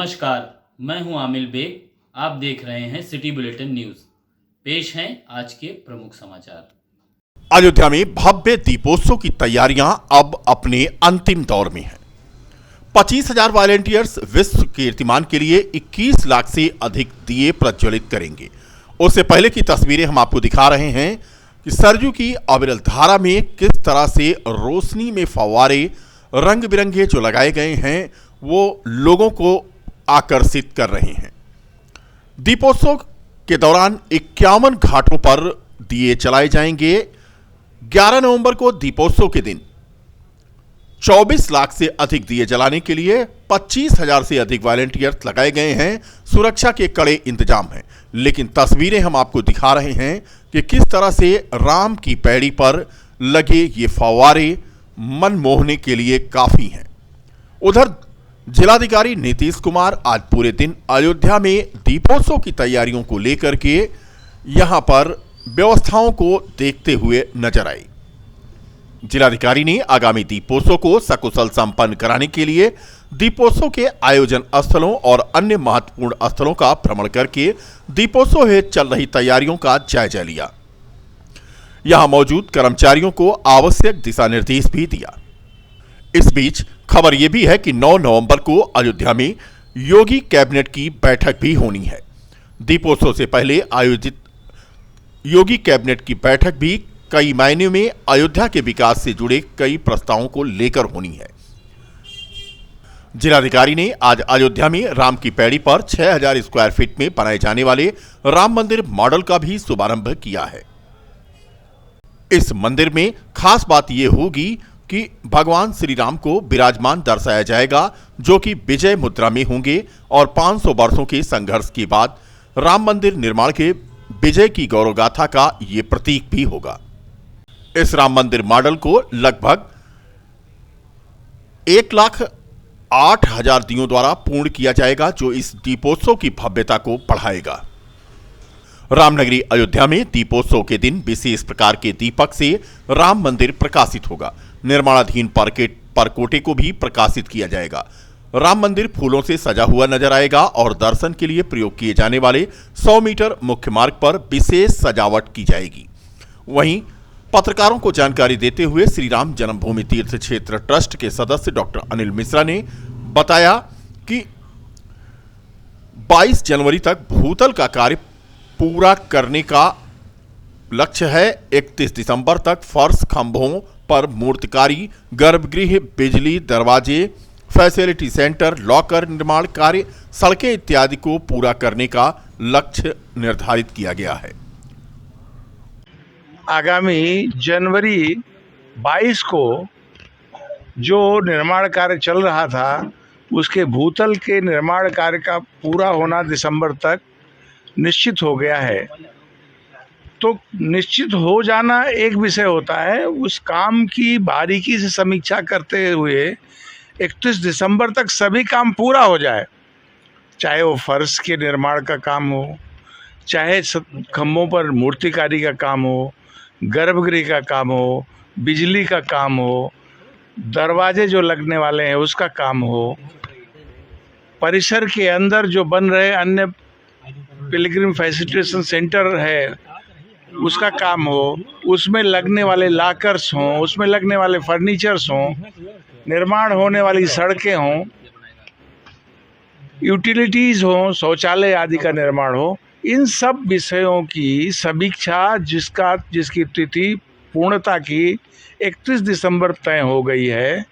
नमस्कार, मैं हूं आमिल बेग। आप देख रहे हैं सिटी बुलेटिन न्यूज। पेश हैं आज के प्रमुख समाचार। अयोध्या में भव्य दीपोत्सव की तैयारियां अब अपने अंतिम दौर में हैं। 25,000 वॉलंटियर्स विश्व कीर्तिमान के लिए 21 लाख से अधिक दिए प्रज्वलित करेंगे। उससे पहले की तस्वीरें हम आपको दिखा रहे हैं कि सरजू की अविरल धारा में किस तरह से रोशनी में फव्वारे रंग बिरंगे जो लगाए गए हैं वो लोगों को आकर्षित कर रहे हैं। दीपोत्सव के दौरान 51 घाटों पर दिए जलाए जाएंगे। 11 नवंबर को दीपोत्सव के दिन 24 लाख से अधिक दिए जलाने के लिए 25,000 से अधिक वॉलंटियर्स लगाए गए हैं। सुरक्षा के कड़े इंतजाम हैं, लेकिन तस्वीरें हम आपको दिखा रहे हैं कि किस तरह से राम की पैड़ी पर लगे ये फव्वारे मन मोहने के लिए काफी हैं। उधर जिलाधिकारी नीतीश कुमार आज पूरे दिन अयोध्या में दीपोत्सव की तैयारियों को लेकर के यहां पर व्यवस्थाओं को देखते हुए नजर आए। जिलाधिकारी ने आगामी दीपोत्सव को सकुशल संपन्न कराने के लिए दीपोत्सव के आयोजन स्थलों और अन्य महत्वपूर्ण स्थलों का भ्रमण करके दीपोत्सव हेतु चल रही तैयारियों का जायजा लिया। यहां मौजूद कर्मचारियों को आवश्यक दिशा निर्देश भी दिया। इस बीच खबर यह भी है कि 9 नवंबर को अयोध्या में योगी कैबिनेट की बैठक भी होनी है। दीपोत्सव से पहले आयोजित योगी कैबिनेट की बैठक भी कई मायने में अयोध्या के विकास से जुड़े कई प्रस्तावों को लेकर होनी है। जिलाधिकारी ने आज अयोध्या में राम की पैड़ी पर 6,000 स्क्वायर फीट में बनाए जाने वाले राम मंदिर मॉडल का भी शुभारंभ किया है। इस मंदिर में खास बात यह होगी कि भगवान श्री राम को विराजमान दर्शाया जाएगा, जो कि विजय मुद्रा में होंगे और 500 वर्षों के संघर्ष के बाद राम मंदिर निर्माण के विजय की गौरव गाथा का ये प्रतीक भी होगा। इस राम मंदिर मॉडल को लगभग 1,08,000 दियों द्वारा पूर्ण किया जाएगा, जो इस दीपोत्सव की भव्यता को बढ़ाएगा। रामनगरी अयोध्या में दीपोत्सव के दिन विशेष प्रकार के दीपक से राम मंदिर प्रकाशित होगा। निर्माणाधीन परकोटे को भी प्रकाशित किया जाएगा। राम मंदिर फूलों से सजा हुआ नजर आएगा और दर्शन के लिए प्रयोग किए जाने वाले 100 मीटर मुख्य मार्ग पर विशेष सजावट की जाएगी। वहीं पत्रकारों को जानकारी देते हुए श्री राम जन्मभूमि तीर्थ क्षेत्र ट्रस्ट के सदस्य डॉक्टर अनिल मिश्रा ने बताया कि 22 जनवरी तक भूतल का कार्य पूरा करने का लक्ष्य है। 31 दिसंबर तक फर्श खंभों पर मूर्तिकारी, गर्भगृह, बिजली, दरवाजे, फैसिलिटी सेंटर, लॉकर निर्माण कार्य, सड़कें इत्यादि को पूरा करने का लक्ष्य निर्धारित किया गया है। आगामी जनवरी 22 को जो निर्माण कार्य चल रहा था, उसके भूतल के निर्माण कार्य का पूरा होना दिसंबर तक निश्चित हो गया है। तो निश्चित हो जाना एक विषय होता है, उस काम की बारीकी से समीक्षा करते हुए 31 दिसंबर तक सभी काम पूरा हो जाए, चाहे वो फर्श के निर्माण का काम हो, चाहे खंभों पर मूर्तिकारी का काम हो, गर्भगृह का काम हो, बिजली का काम हो, दरवाजे जो लगने वाले हैं उसका काम हो, परिसर के अंदर जो बन रहे अन्य पिलग्रिम फैसिलिटेशन सेंटर है उसका काम हो, उसमें लगने वाले लॉकर्स हों, उसमें लगने वाले फर्नीचर्स हों, निर्माण होने वाली सड़कें हों, यूटिलिटीज़ हों, शौचालय आदि का निर्माण हो, इन सब विषयों की समीक्षा जिसकी तिथि पूर्णता की 31 दिसंबर तय हो गई है,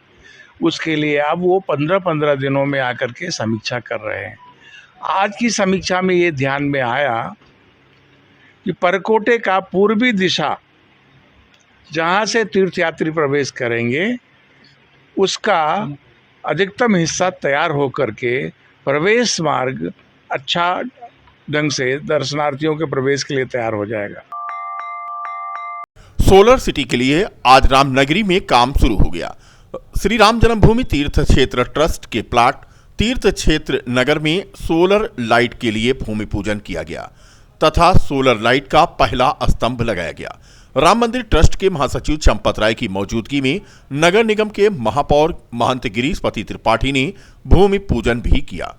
उसके लिए अब वो 15-15 दिनों में आकर के समीक्षा कर रहे हैं। आज की समीक्षा में ये ध्यान में आया कि परकोटे का पूर्वी दिशा जहाँ से तीर्थयात्री प्रवेश करेंगे उसका अधिकतम हिस्सा तैयार होकर के प्रवेश मार्ग अच्छा ढंग से दर्शनार्थियों के प्रवेश के लिए तैयार हो जाएगा। सोलर सिटी के लिए आज रामनगरी में काम शुरू हो गया। श्री राम जन्मभूमि तीर्थ क्षेत्र ट्रस्ट के प्लाट तीर्थ क्षेत्र नगर में सोलर लाइट के लिए भूमि पूजन किया गया तथा सोलर लाइट का पहला स्तंभ लगाया गया। राम मंदिर ट्रस्ट के महासचिव चंपत राय की मौजूदगी में नगर निगम के महापौर महंत गिरीश पति त्रिपाठी ने भूमि पूजन भी किया।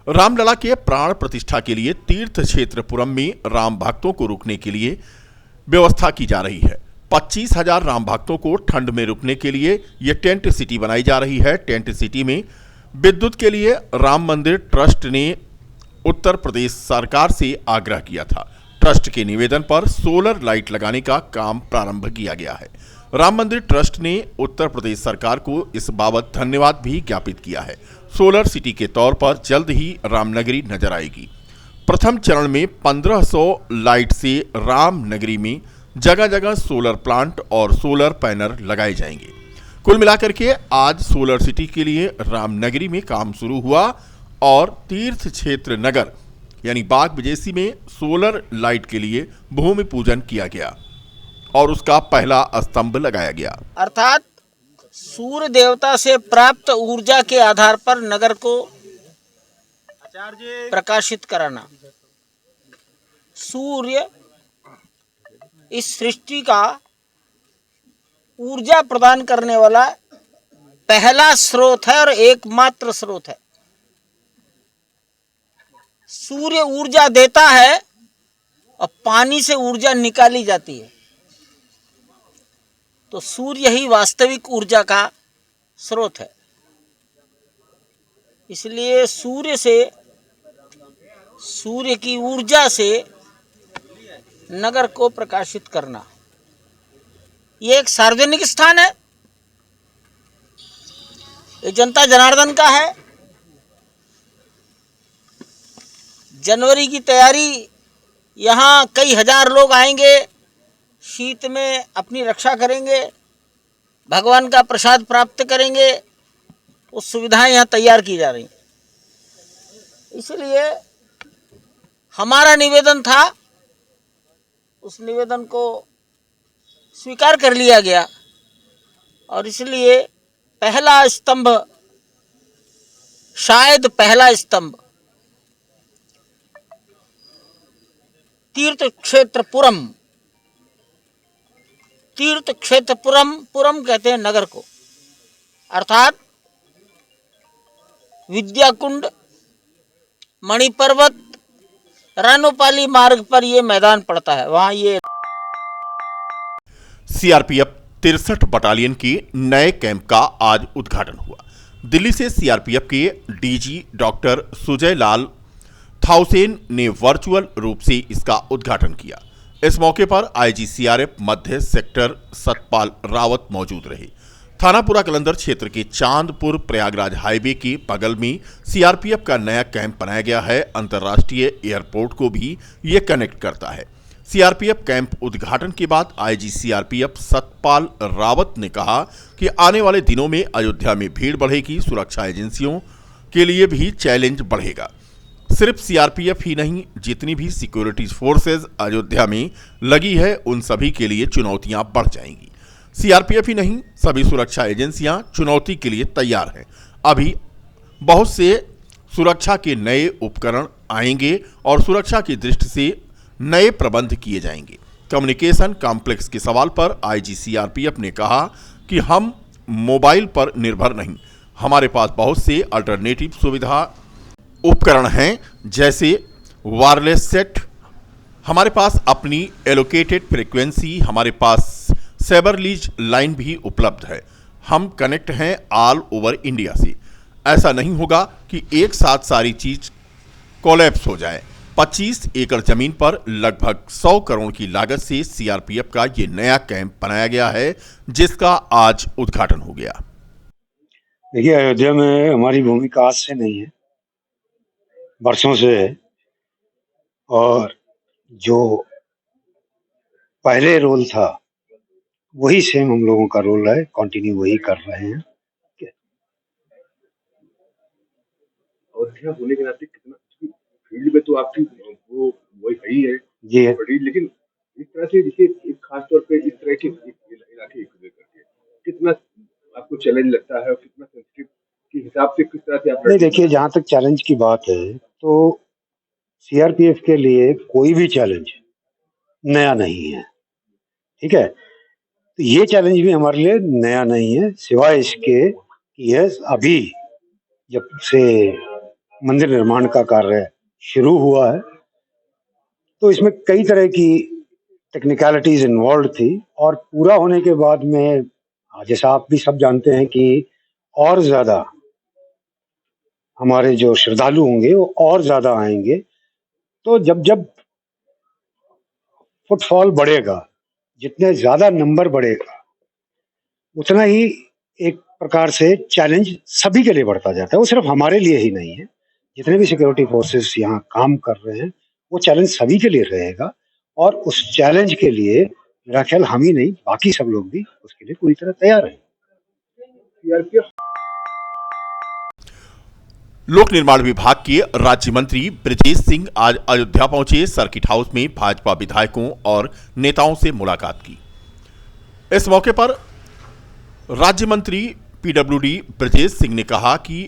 रामलला के प्राण प्रतिष्ठा के लिए तीर्थ क्षेत्र पुरम में राम भक्तों को रुकने के लिए व्यवस्था की जा रही है। 25,000 राम भक्तों को ठंड में रुकने के लिए यह टेंट सिटी बनाई जा रही है। टेंट सिटी में विद्युत के लिए राम मंदिर ट्रस्ट ने उत्तर प्रदेश सरकार से आग्रह किया था। ट्रस्ट के निवेदन पर सोलर लाइट लगाने का काम प्रारंभ किया गया है। राम मंदिर ट्रस्ट ने उत्तर प्रदेश सरकार को इस बाबत धन्यवाद भी ज्ञापित किया है। सोलर सिटी के तौर पर जल्द ही रामनगरी नजर आएगी। प्रथम चरण में 1500 लाइट से रामनगरी में जगह जगह सोलर प्लांट और सोलर पैनल लगाए जाएंगे। कुल मिलाकर के आज सोलर सिटी के लिए रामनगरी में काम शुरू हुआ और तीर्थ क्षेत्र नगर यानी बाग विजेसी में सोलर लाइट के लिए भूमि पूजन किया गया और उसका पहला स्तंभ लगाया गया। अर्थात सूर्य देवता से प्राप्त ऊर्जा के आधार पर नगर को प्रकाशित कराना। सूर्य इस सृष्टि का ऊर्जा प्रदान करने वाला पहला स्रोत है और एकमात्र स्रोत है। सूर्य ऊर्जा देता है और पानी से ऊर्जा निकाली जाती है, तो सूर्य ही वास्तविक ऊर्जा का स्रोत है। इसलिए सूर्य की ऊर्जा से नगर को प्रकाशित करना, ये एक सार्वजनिक स्थान है, ये जनता जनार्दन का है। जनवरी की तैयारी, यहाँ कई हजार लोग आएंगे, शीत में अपनी रक्षा करेंगे, भगवान का प्रसाद प्राप्त करेंगे, उस सुविधाएं यहाँ तैयार की जा रही। इसलिए हमारा निवेदन था, उस निवेदन को स्वीकार कर लिया गया और इसलिए पहला स्तंभ, शायद पहला स्तंभ तीर्थ क्षेत्र पुरम कहते हैं नगर को, अर्थात विद्याकुंड, मणिपर्वत, रानोपाली मार्ग पर ये मैदान पड़ता है। वहां ये सीआरपीएफ 63 बटालियन के नए कैंप का आज उद्घाटन हुआ। दिल्ली से सीआरपीएफ के डीजी डॉक्टर सुजय लाल थाउसेन ने वर्चुअल रूप से इसका उद्घाटन किया। इस मौके पर आईजी सीआरएफ मध्य सेक्टर सतपाल रावत मौजूद रहे। थानापुरा कलंदर क्षेत्र के चांदपुर प्रयागराज हाईवे के बगल में सीआरपीएफ का नया कैंप बनाया गया है। अंतर्राष्ट्रीय एयरपोर्ट को भी ये कनेक्ट करता है। सीआरपीएफ कैंप उद्घाटन के बाद आईजी सीआरपीएफ सतपाल रावत ने कहा कि आने वाले दिनों में अयोध्या में भीड़ बढ़ेगी, सुरक्षा एजेंसियों के लिए भी चैलेंज बढ़ेगा। सिर्फ सीआरपीएफ ही नहीं, जितनी भी सिक्योरिटी फोर्सेज अयोध्या में लगी है उन सभी के लिए चुनौतियां बढ़ जाएंगी। सीआरपीएफ ही नहीं, सभी सुरक्षा एजेंसियां चुनौती के लिए तैयार हैं। अभी बहुत से सुरक्षा के नए उपकरण आएंगे और सुरक्षा की दृष्टि से नए प्रबंध किए जाएंगे। कम्युनिकेशन कॉम्प्लेक्स के सवाल पर आईजी सीआरपीएफ ने कहा कि हम मोबाइल पर निर्भर नहीं, हमारे पास बहुत से अल्टरनेटिव सुविधा उपकरण हैं, जैसे वायरलेस सेट, हमारे पास अपनी एलोकेटेड फ्रीक्वेंसी, हमारे पास सेबरलीज लाइन भी उपलब्ध है। हम कनेक्ट हैं ऑल ओवर इंडिया से। ऐसा नहीं होगा कि एक साथ सारी चीज कोलैप्स हो जाए। 25 एकड़ जमीन पर लगभग 100 करोड़ की लागत से सीआरपीएफ का ये नया कैंप बनाया गया है, जिसका आज उद्घाटन हो गया। देखिए, अयोध्या में हमारी भूमिका आज से नहीं है, वर्षों से है। और जो पहले रोल था वही सेम हम लोगों का रोल है, कंटिन्यू वही कर रहे हैं। अयोध्या होने के नाते कितना फील्ड में तो आपकी वो वही सही है जी है। बड़ी, लेकिन इस तरह से देखिए एक खास तौर पे इस तरह के इलाके करके कितना आपको चैलेंज लगता है और कितना सेंसिटिव के हिसाब से किस तरह से आप नहीं, देखिए, जहाँ तक चैलेंज की बात है तो सीआरपीएफ के लिए कोई भी चैलेंज नया नहीं है, ठीक है। तो ये चैलेंज भी हमारे लिए नया नहीं है, सिवाय इसके कि यह अभी जब से मंदिर निर्माण का कार्य शुरू हुआ है। तो इसमें कई तरह की टेक्निकलिटीज इन्वॉल्व थी और पूरा होने के बाद में जैसा आप भी सब जानते हैं कि और ज्यादा हमारे जो श्रद्धालु होंगे वो और ज्यादा आएंगे। तो जब जब फुटफॉल बढ़ेगा, जितने ज्यादा नंबर बढ़ेगा, उतना ही एक प्रकार से चैलेंज सभी के लिए बढ़ता जाता है। वो सिर्फ हमारे लिए ही नहीं है, जितने भी सिक्योरिटी फोर्सेस यहाँ काम कर रहे हैं वो चैलेंज सभी के लिए रहेगा। और उस चैलेंज के लिए मेरा ख्याल हम ही नहीं, बाकी सब लोग भी उसके लिए पूरी तरह तैयार हैं। सीआरपीएफ लोक निर्माण विभाग के राज्य मंत्री ब्रजेश सिंह आज अयोध्या पहुंचे। सर्किट हाउस में भाजपा विधायकों और नेताओं से मुलाकात की। इस मौके पर राज्य मंत्री पीडब्ल्यूडी ब्रजेश सिंह ने कहा कि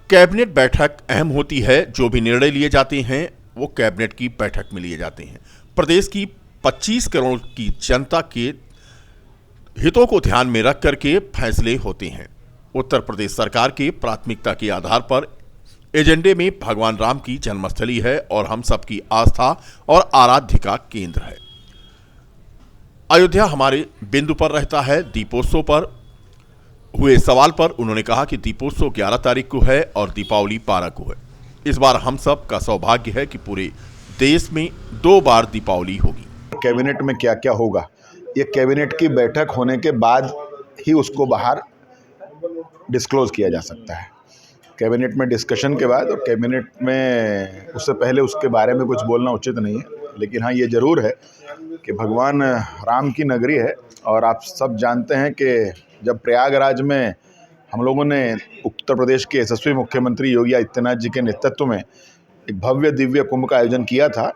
कैबिनेट बैठक अहम होती है। जो भी निर्णय लिए जाते हैं वो कैबिनेट की बैठक में लिए जाते हैं। प्रदेश की 25 करोड़ की जनता के हितों को ध्यान में रख करके फैसले होते हैं। उत्तर प्रदेश सरकार के प्राथमिकता के आधार पर एजेंडे में भगवान राम की जन्मस्थली है और हम सबकी आस्था और आराध्य का केंद्र है। अयोध्या हमारे बिंदु पर रहता है। दीपोत्सव पर हुए सवाल पर उन्होंने कहा कि दीपोत्सव 11 तारीख को है और दीपावली 12 को है। इस बार हम सब का सौभाग्य है कि पूरे देश में 2 बार दीपावली होगी। कैबिनेट में क्या क्या होगा, ये कैबिनेट की बैठक होने के बाद ही उसको बाहर डिस्क्लोज किया जा सकता है। कैबिनेट में डिस्कशन के बाद और कैबिनेट में उससे पहले उसके बारे में कुछ बोलना उचित नहीं है। लेकिन हाँ, ये ज़रूर है कि भगवान राम की नगरी है और आप सब जानते हैं कि जब प्रयागराज में हम लोगों ने उत्तर प्रदेश के यशस्वी मुख्यमंत्री योगी आदित्यनाथ जी के नेतृत्व में एक भव्य दिव्य कुंभ का आयोजन किया था,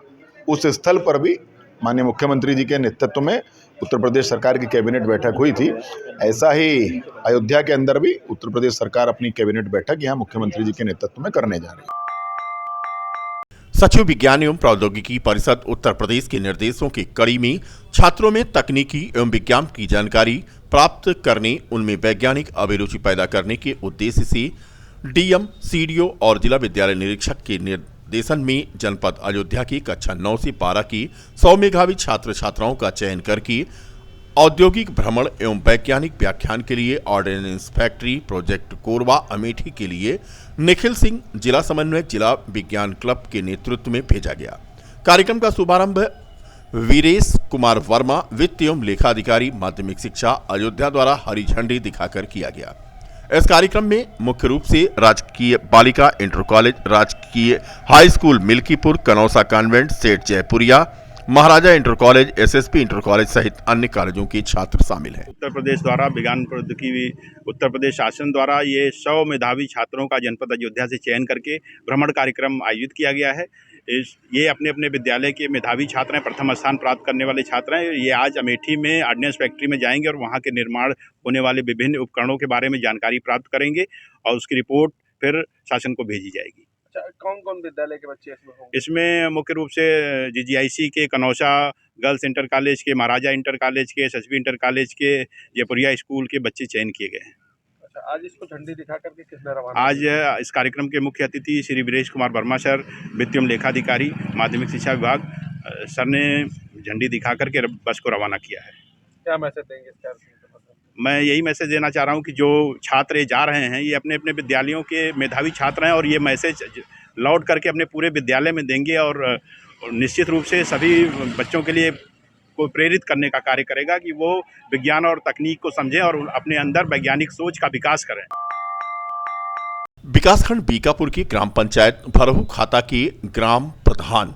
उस स्थल पर भी माननीय मुख्यमंत्री जी के नेतृत्व में उत्तर प्रदेश सरकार की कैबिनेट बैठक हुई थी। ऐसा ही अयोध्या के अंदर भी उत्तर प्रदेश सरकार अपनी कैबिनेट बैठक यहाँ मुख्यमंत्री जी के नेतृत्व में करने जा रही है। सचिव विज्ञान एवं प्रौद्योगिकी परिषद उत्तर प्रदेश के निर्देशों की कड़ी में छात्रों में तकनीकी एवं विज्ञान की जानकारी प्राप्त करने, उनमें वैज्ञानिक अभिरुचि पैदा करने के उद्देश्य से डीएम, सीडीओ और जिला विद्यालय निरीक्षक के निर्देशन में जनपद अयोध्या की कक्षा 9 से 12 की 100 मेधावी छात्र छात्राओं का चयन करके औद्योगिक भ्रमण एवं वैज्ञानिक व्याख्यान के लिए ordnance factory project Korba Amethi के लिए निखिल सिंह, जिला समन्वयक, जिला विज्ञान क्लब के नेतृत्व में भेजा गया। कार्यक्रम का शुभारंभ वीरेश कुमार वर्मा, वित्त एवं लेखाधिकारी, माध्यमिक शिक्षा अयोध्या द्वारा हरी झंडी दिखाकर किया गया। इस कार्यक्रम में मुख्य रूप से राजकीय बालिका इंटर कॉलेज, राजकीय high school Milkipur, Kanausa convent, Seth Jaipuria, Maharaja inter college, SSP inter college सहित अन्य कॉलेजों के छात्र शामिल हैं। उत्तर प्रदेश द्वारा विज्ञान प्रौद्योगिकी उत्तर प्रदेश शासन द्वारा ये 100 मेधावी छात्रों का जनपद अयोध्या से चयन करके भ्रमण कार्यक्रम आयोजित किया गया है। ये अपने अपने विद्यालय के मेधावी छात्र हैं, प्रथम स्थान प्राप्त करने वाले छात्र हैं। ये आज अमेठी में ऑर्डिनेंस फैक्ट्री में जाएंगे और वहाँ के निर्माण होने वाले विभिन्न उपकरणों के बारे में जानकारी प्राप्त करेंगे और उसकी रिपोर्ट फिर शासन को भेजी जाएगी। कौन कौन विद्यालय के बच्चे इसमें होंगे? इसमें मुख्य रूप से जीजीआईसी के, कनौसा गर्ल्स इंटर कॉलेज के, महाराजा इंटर कॉलेज के, एसएसबी इंटर कॉलेज के, जयपुरिया स्कूल के बच्चे चयन किए गए हैं। अच्छा, आज इसको झंडी दिखा करके किसने रवाना? आज इस कार्यक्रम के मुख्य अतिथि श्री वीरेश कुमार वर्मा सर, वित्त एवं लेखाधिकारी, माध्यमिक शिक्षा विभाग सर ने झंडी दिखा करके बस को रवाना किया है। क्या मैसेज देंगे इस कार्यक्रम? मैं यही मैसेज देना चाह रहा हूँ कि जो छात्र जा रहे हैं ये अपने अपने विद्यालयों के मेधावी छात्र हैं और ये मैसेज लौट करके अपने पूरे विद्यालय में देंगे और निश्चित रूप से सभी बच्चों के लिए को प्रेरित करने का कार्य करेगा कि वो विज्ञान और तकनीक को समझें और अपने अंदर वैज्ञानिक सोच का विकास करें। विकासखंड बीकापुर की ग्राम पंचायत भरहू खाता के ग्राम प्रधान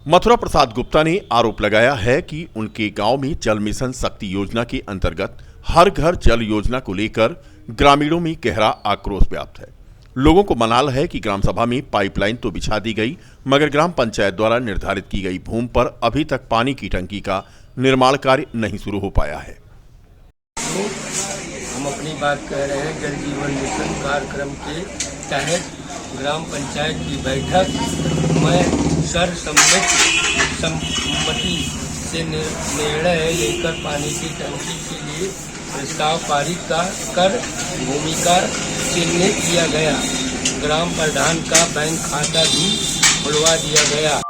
मथुरा प्रसाद गुप्ता ने आरोप लगाया है कि उनके गांव में जल मिशन शक्ति योजना के अंतर्गत हर घर जल योजना को लेकर ग्रामीणों में गहरा आक्रोश व्याप्त है। लोगों को मनाल है कि ग्राम सभा में पाइपलाइन तो बिछा दी गई, मगर ग्राम पंचायत द्वारा निर्धारित की गई भूमि पर अभी तक पानी की टंकी का निर्माण कार्य नहीं शुरू हो पाया है। हम अपनी बात कह रहे हैं। जल जीवन मिशन कार्यक्रम के तहत ग्राम पंचायत की बैठक में सर्वसम्मति से निर्णय लेकर पानी की टंकी के लिए प्रस्ताव पारित कर भूमि का चिन्हित किया गया। ग्राम प्रधान का बैंक खाता भी खुलवा दिया गया।